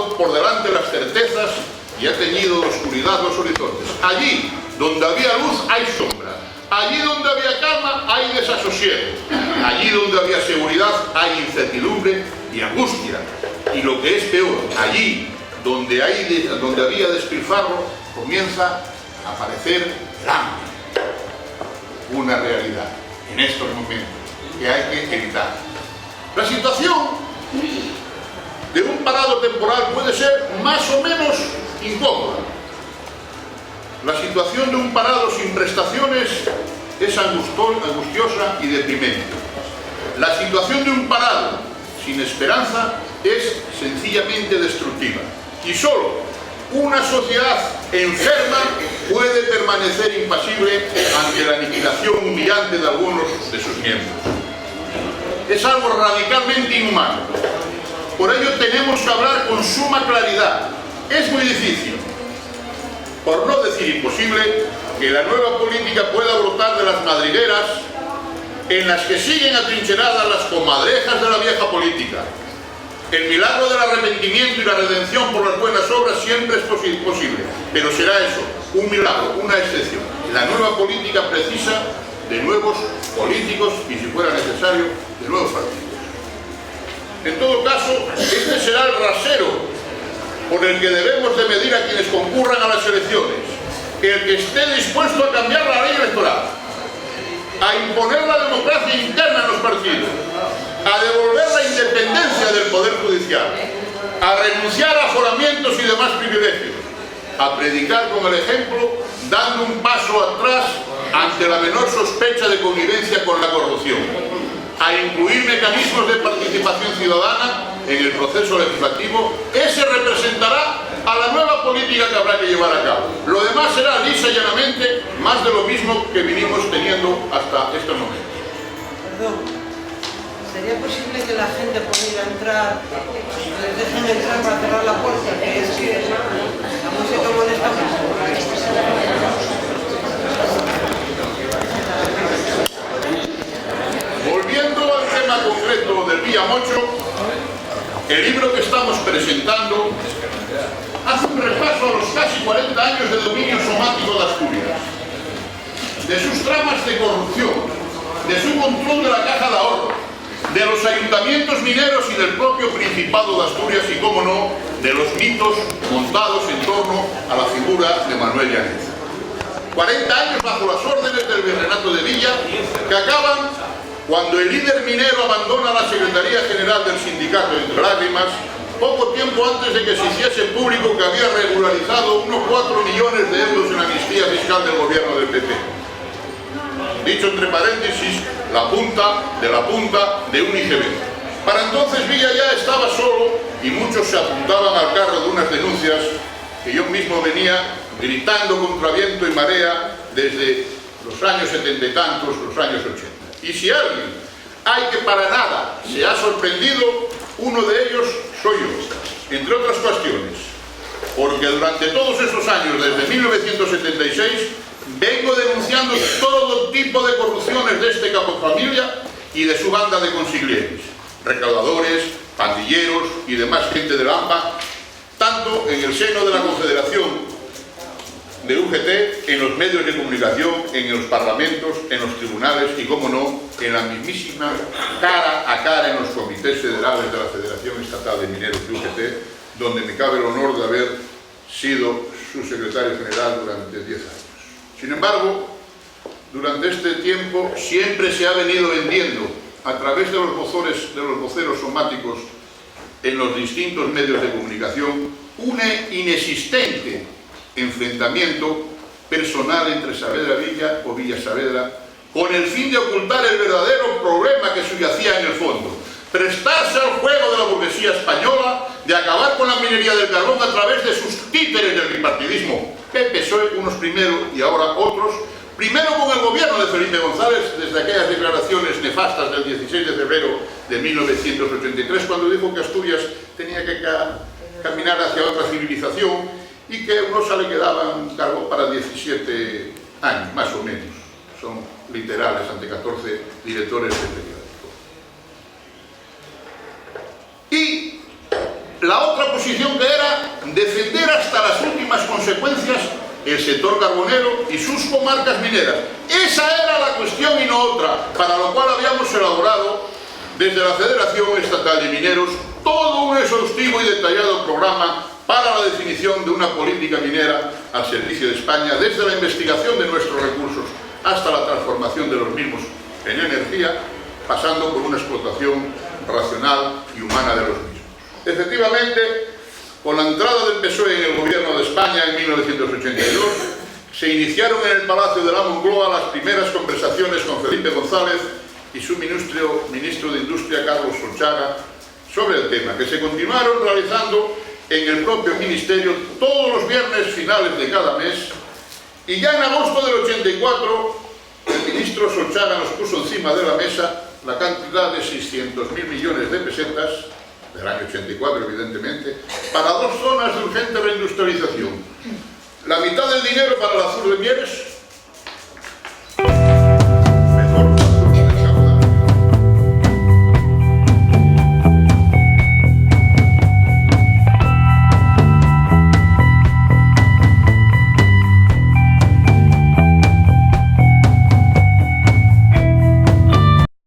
dejado por delante las certezas y ha teñido de oscuridad los horizontes. Allí donde había luz hay sombra, allí donde había calma hay desasosiego, allí donde había seguridad hay incertidumbre y angustia, y lo que es peor, allí donde había despilfarro comienza a aparecer el hambre, una realidad en estos momentos que hay que evitar. La situación de un parado temporal puede ser más o menos incómoda. La situación de un parado sin prestaciones es angustiosa y deprimente. La situación de un parado sin esperanza es sencillamente destructiva. Y solo una sociedad enferma puede permanecer impasible ante la aniquilación humillante de algunos de sus miembros. Es algo radicalmente inhumano. Por ello tenemos que hablar con suma claridad. Es muy difícil, por no decir imposible, que la nueva política pueda brotar de las madrigueras en las que siguen atrincheradas las comadrejas de la vieja política. El milagro del arrepentimiento y la redención por las buenas obras siempre es posible, pero será eso, un milagro, una excepción. La nueva política precisa de nuevos políticos y, si fuera necesario, de nuevos partidos. En todo caso, este será el rasero por el que debemos de medir a quienes concurran a las elecciones, el que esté dispuesto a cambiar la ley electoral, a imponer la democracia interna en los partidos, a devolver la independencia del Poder Judicial, a renunciar a aforamientos y demás privilegios, a predicar con el ejemplo, dando un paso atrás ante la menor sospecha de connivencia con la corrupción, a incluir mecanismos de participación ciudadana en el proceso legislativo. Ese representará a la nueva política que habrá que llevar a cabo. Lo demás será lisa y llanamente más de lo mismo que vinimos teniendo hasta este momento. Perdón. ¿Sería posible que la gente pudiera entrar, les dejen entrar para cerrar la puerta? Que es que la música molesta mucho. Volviendo al tema concreto del Villamocho, el libro que estamos presentando hace un repaso a los casi 40 años de dominio somático de Asturias, de sus tramas de corrupción, de su control de la caja de ahorro, de los ayuntamientos mineros y del propio Principado de Asturias y, cómo no, de los mitos montados en torno a la figura de Manuel Llaneza. 40 años bajo las órdenes del Virreinato de Villa, que acaban cuando el líder minero abandona la Secretaría General del Sindicato entre lágrimas, poco tiempo antes de que se hiciese público que había regularizado unos 4 millones de euros en amnistía fiscal del gobierno del PP. Dicho entre paréntesis, la punta de un IGB. Para entonces Villa ya estaba solo y muchos se apuntaban al carro de unas denuncias que yo mismo venía gritando contra viento y marea desde los años 70 y tantos, los años 80. Y si alguien hay que para nada se ha sorprendido, uno de ellos soy yo, entre otras cuestiones, porque durante todos estos años, desde 1976, vengo denunciando todo tipo de corrupciones de este capofamilia y de su banda de consiglieres, recaudadores, pandilleros y demás gente del AMPA, tanto en el seno de la Confederación de UGT, en los medios de comunicación, en los parlamentos, en los tribunales y, como no, en la mismísima cara a cara en los comités federales de la Federación Estatal de Mineros de UGT, donde me cabe el honor de haber sido su secretario general durante 10 años. Sin embargo, durante este tiempo siempre se ha venido vendiendo a través de los voceros somáticos en los distintos medios de comunicación un inexistente enfrentamiento personal entre Saavedra Villa o Villa Saavedra, con el fin de ocultar el verdadero problema que subyacía en el fondo: prestarse al juego de la burguesía española de acabar con la minería del carbón a través de sus títeres del bipartidismo, PSOE, unos primero y ahora otros, primero con el gobierno de Felipe González, desde aquellas declaraciones nefastas del 16 de febrero de 1983, cuando dijo que Asturias tenía que caminar hacia otra civilización y que a Unosa le quedaban carbón para 17 años, más o menos. Son literales ante 14 directores de periódico. Y la otra posición que era el sector carbonero y sus comarcas mineras. Esa era la cuestión y no otra, para lo cual habíamos elaborado desde la Federación Estatal de Mineros todo un exhaustivo y detallado programa para la definición de una política minera al servicio de España, desde la investigación de nuestros recursos hasta la transformación de los mismos en energía, pasando por una explotación racional y humana de los mismos. Efectivamente, con la entrada del PSOE en el gobierno de España en 1982, se iniciaron en el Palacio de la Moncloa las primeras conversaciones con Felipe González y su ministro de Industria, Carlos Solchaga, sobre el tema, que se continuaron realizando en el propio ministerio todos los viernes finales de cada mes, y ya en agosto del 84 el ministro Solchaga nos puso encima de la mesa la cantidad de 600.000 millones de pesetas, del año 84 evidentemente, para 2 zonas de urgente reindustrialización. La mitad del dinero para el Azur de Mieres